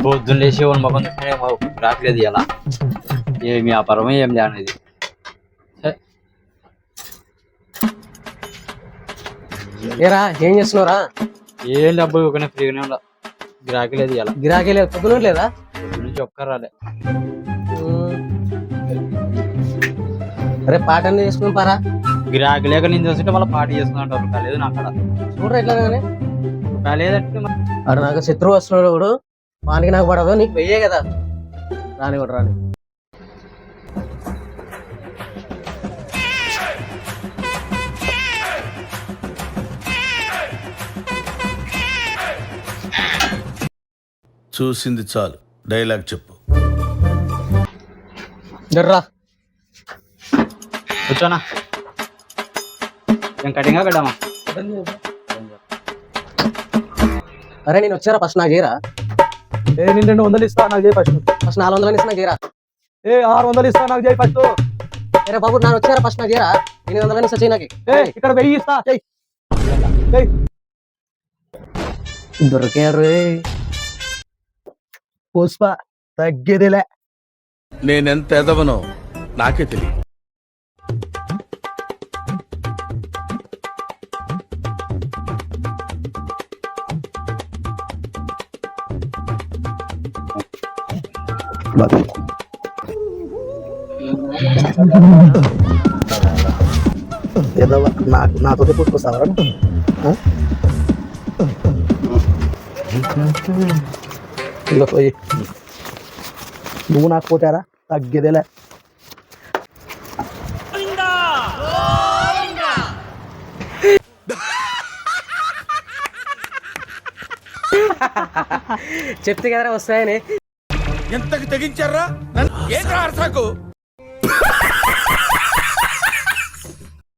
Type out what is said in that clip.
పొద్దున్న లేచి వాళ్ళ మొఖం చూస్తేనే రాకలేదు ఇలా ఏం వ్యాపారమో ఏం లేనిది. ఏరా ఏం చేస్తున్నావురా? ఏం డబ్బు ఒక ఫ్రీగానే ఉండ, గిరాకీ లేదు ఇలా. గిరాకీ లేదు, పొద్దున లేదా? పొద్దు నుంచి ఒక్క రాలే. అరే పాట అన్నీ చేసుకుని పారా. గిరాకీ లేక నేను చూస్తుంటే మళ్ళీ పార్టీ చేసుకుంటారు. కాలేదు నా అక్కడ చూడరా ఎట్లా కానీ కాలేదంటే అడు నాకు శత్రువు వస్తున్నాడు కూడా వానికి నాకు పడదు, నీకు వెయ్యే కదా. రాని కూడా రాని. చూసింది చాలు, డైలాగ్ చెప్పు. జర్రా కూర్చోనా, ఏం కటింగా కట్టామా? అరే నేను వచ్చారా ఫస్ట్ నాకు చేయరా. నేను 200 ఇస్తా నాకు చేయి ఫస్ట్. ఫస్ట్ 400 ఇస్తా నాకు చేయరా. 600 ఇస్తా నాకు చేయి ఫస్ట్. అరే బాబు నేను వచ్చారా ఫస్ట్ నాకు చేయరా. 800 ఇస్తా చేయి నాకు. ఇక్కడ 1000 ఇస్తా చెయ్యి. దొరికారు పుష్ప తగ్గేదిలే. నేనెంత ఎదవనో నాకే తెలియదు. నాతో పుట్టుకొస్తావరా? ఇలా పోయి నువ్వు నాకు పోతారా తగ్గేదేలే. చెప్తే కదరా వస్తాయని. ఎంతకు తెగించారా? ఏంట్రా అరసాకు?